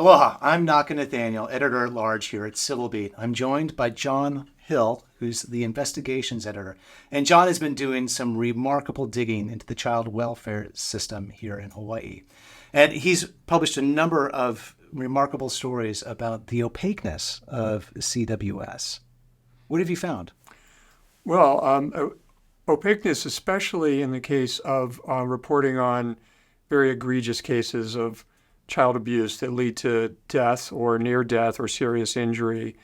Aloha, I'm Naka Nathaniel, editor-at-large here at Civil Beat. I'm joined by John Hill, who's the investigations editor. And John has been doing some remarkable digging into the child welfare system here in Hawaii. And he's published a number of remarkable stories about the opaqueness of CWS. What have you found? Well, opaqueness, especially in the case of reporting on very egregious cases of child abuse that lead to death or near death or serious injury.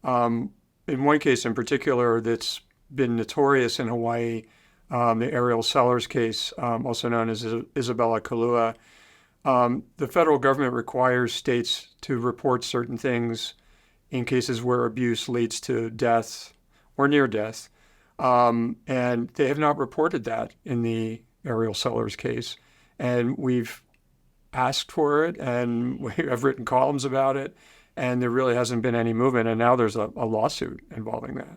In one case in particular that's been notorious in Hawaii, the Ariel Sellers case, also known as Isabella Kalua, the federal government requires states to report certain things in cases where abuse leads to death or near death. And they have not reported that in the Ariel Sellers case. And we've asked for it, and we have written columns about it, and there really hasn't been any movement. And now there's a lawsuit involving that.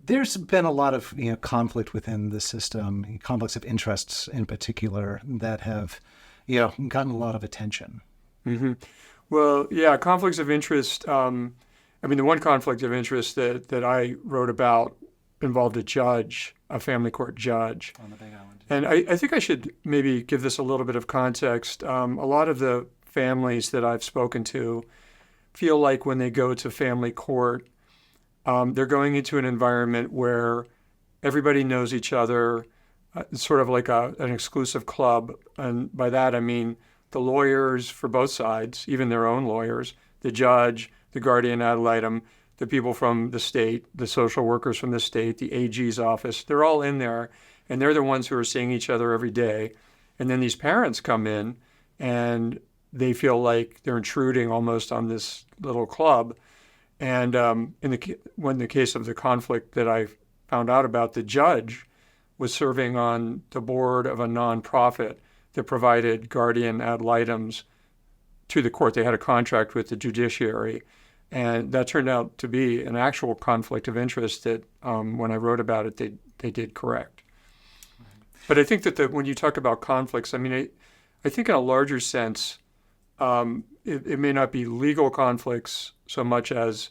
There's been a lot of conflict within the system, conflicts of interests in particular, that have gotten a lot of attention. Mm-hmm. Well, yeah, conflicts of interest. The one conflict of interest that I wrote about involved a family court judge. On the Big Island. And I think I should maybe give this a little bit of context. A lot of the families that I've spoken to feel like when they go to family court, they're going into an environment where everybody knows each other, sort of like an exclusive club. And by that, I mean the lawyers for both sides, even their own lawyers, the judge, the guardian ad litem, the people from the state, the social workers from the state, the AG's office, they're all in there, and they're the ones who are seeing each other every day. And then these parents come in, and they feel like they're intruding almost on this little club. And when the case of the conflict that I found out about, the judge was serving on the board of a nonprofit that provided guardian ad litems to the court. They had a contract with the judiciary. And that turned out to be an actual conflict of interest that when I wrote about it, they did correct. Right. But I think that when you talk about conflicts, I think in a larger sense, it may not be legal conflicts so much as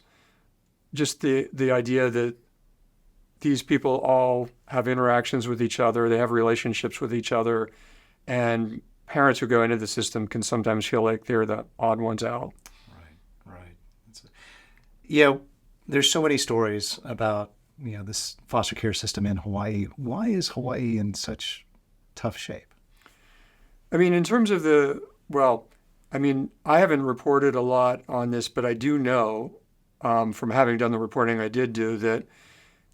just the idea that these people all have interactions with each other, they have relationships with each other, and parents who go into the system can sometimes feel like they're the odd ones out. There's so many stories about this foster care system in Hawaii. Why is Hawaii in such tough shape? In terms of I haven't reported a lot on this, but I do know from having done the reporting I did do that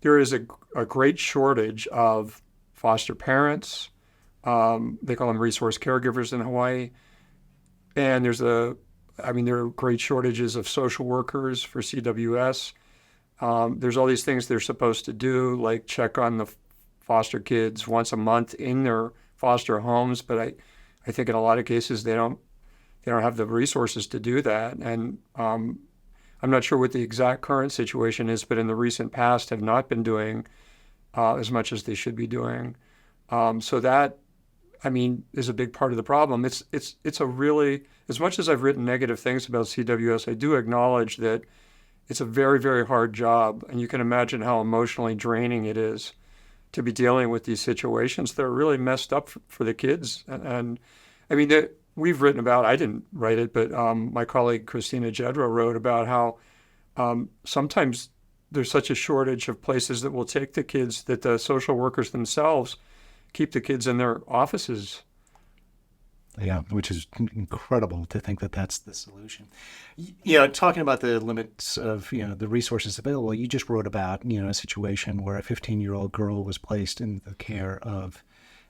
there is a great shortage of foster parents. They call them resource caregivers in Hawaii. And there are great shortages of social workers for CWS. There's all these things they're supposed to do, like check on the foster kids once a month in their foster homes. But I think in a lot of cases they don't have the resources to do that. And I'm not sure what the exact current situation is, but in the recent past have not been doing as much as they should be doing. So that, is a big part of the problem. It's a really, as much as I've written negative things about CWS, I do acknowledge that it's a very, very hard job. And you can imagine how emotionally draining it is to be dealing with these situations that are really messed up for the kids. And we've written about, I didn't write it, but my colleague Christina Jedro wrote about how sometimes there's such a shortage of places that will take the kids that the social workers themselves keep the kids in their offices. Yeah, which is incredible to think that that's the solution. Talking about the limits of, the resources available, you just wrote about, a situation where a 15-year-old girl was placed in the care of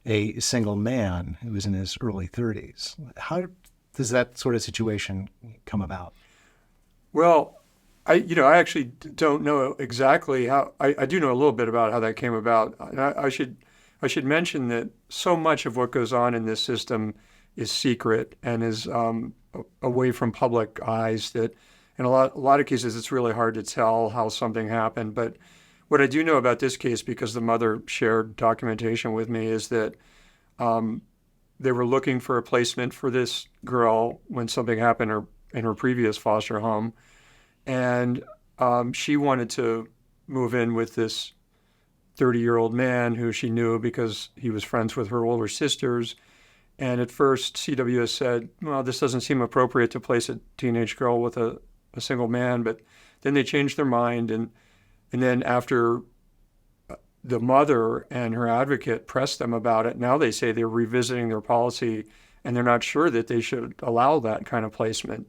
a single man who was in his early 30s. How does that sort of situation come about? Well, I actually don't know exactly how. I do know a little bit about how that came about. And I should mention that so much of what goes on in this system is secret and is away from public eyes. That in a lot of cases it's really hard to tell how something happened. But what I do know about this case, because the mother shared documentation with me, is that they were looking for a placement for this girl when something happened in her previous foster home. And she wanted to move in with this 30-year-old man who she knew because he was friends with her older sisters. And at first, CWS said, well, this doesn't seem appropriate to place a teenage girl with a single man. But then they changed their mind. And then after the mother and her advocate pressed them about it, now they say they're revisiting their policy and they're not sure that they should allow that kind of placement.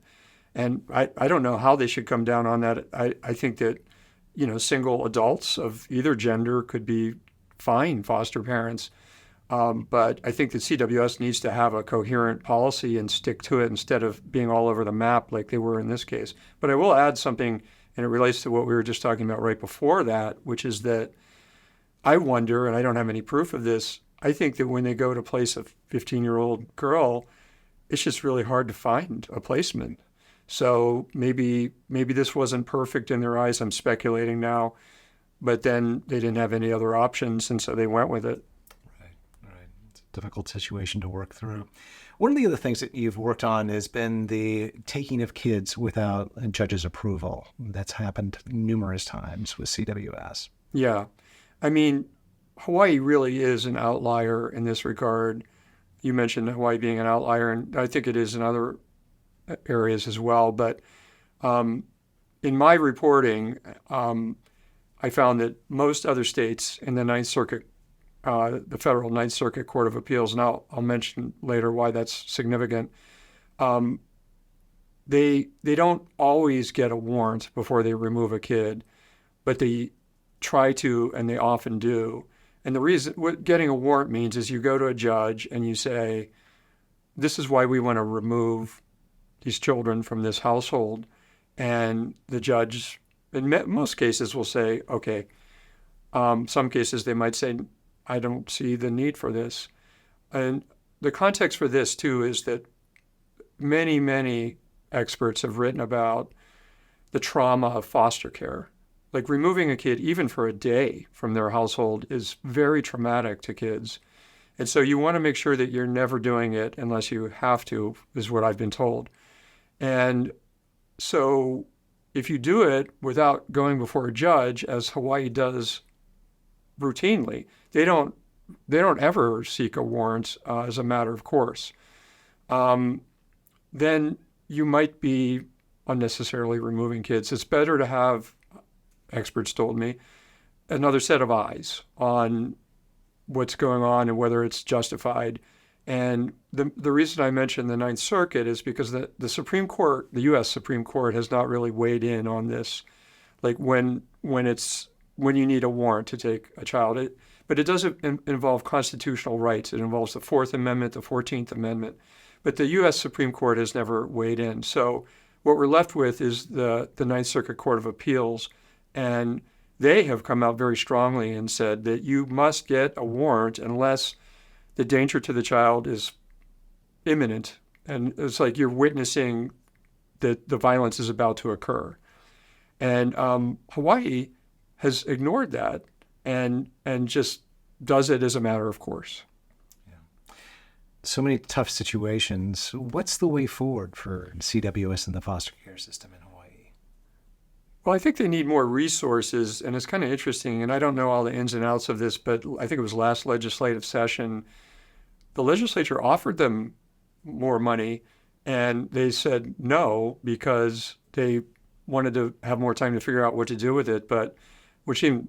And I don't know how they should come down on that. I think that, single adults of either gender could be fine foster parents. But I think that CWS needs to have a coherent policy and stick to it instead of being all over the map like they were in this case. But I will add something, and it relates to what we were just talking about right before that, which is that I wonder, and I don't have any proof of this, I think that when they go to place a 15-year-old girl, it's just really hard to find a placement. So maybe this wasn't perfect in their eyes. I'm speculating now, but then they didn't have any other options, and so they went with it. Right. It's a difficult situation to work through. One of the other things that you've worked on has been the taking of kids without a judge's approval. That's happened numerous times with CWS. Yeah. I mean, Hawaii really is an outlier in this regard. You mentioned Hawaii being an outlier, and I think it is in other areas as well. But in my reporting, I found that most other states in the Ninth Circuit, the federal Ninth Circuit Court of Appeals, and I'll mention later why that's significant, they don't always get a warrant before they remove a kid, but they try to, and they often do. And the reason what getting a warrant means is you go to a judge and you say, this is why we want to remove these children from this household. And the judge, in most cases, will say, okay. Some cases they might say, I don't see the need for this. And the context for this, too, is that many, many experts have written about the trauma of foster care. Like removing a kid, even for a day from their household, is very traumatic to kids. And so you want to make sure that you're never doing it unless you have to, is what I've been told. And so if you do it without going before a judge, as Hawaii does routinely, they don't ever seek a warrant as a matter of course. Then you might be unnecessarily removing kids. It's better to have, experts told me, another set of eyes on what's going on and whether it's justified. And the reason I mentioned the Ninth Circuit is because the Supreme Court, the U.S. Supreme Court, has not really weighed in on this, like when you need a warrant to take a child. But it doesn't involve constitutional rights. It involves the Fourth Amendment, the 14th Amendment. But the U.S. Supreme Court has never weighed in. So what we're left with is the Ninth Circuit Court of Appeals. And they have come out very strongly and said that you must get a warrant unless the danger to the child is imminent. And it's like you're witnessing that the violence is about to occur. And Hawaii has ignored that and just does it as a matter of course. Yeah. So many tough situations. What's the way forward for CWS and the foster care system in Hawaii? Well, I think they need more resources, and it's kind of interesting, and I don't know all the ins and outs of this, but I think it was last legislative session, the legislature offered them more money, and they said no because they wanted to have more time to figure out what to do with it, but which seemed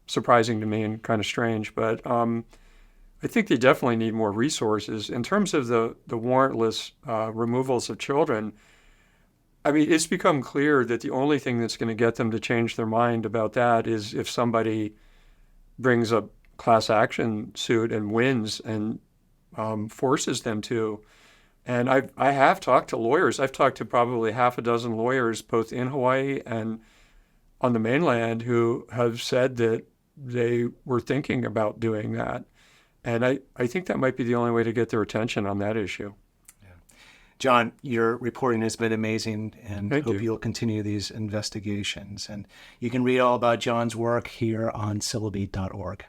surprising to me and kind of strange. But I think they definitely need more resources. In terms of the warrantless removals of children, I mean, it's become clear that the only thing that's going to get them to change their mind about that is if somebody brings a class action suit and wins and forces them to. And I have talked to lawyers. I've talked to probably half a dozen lawyers, both in Hawaii and on the mainland, who have said that they were thinking about doing that. And I think that might be the only way to get their attention on that issue. John, your reporting has been amazing, and Thank hope you. you'll continue these investigations. And you can read all about John's work here on syllabi.org.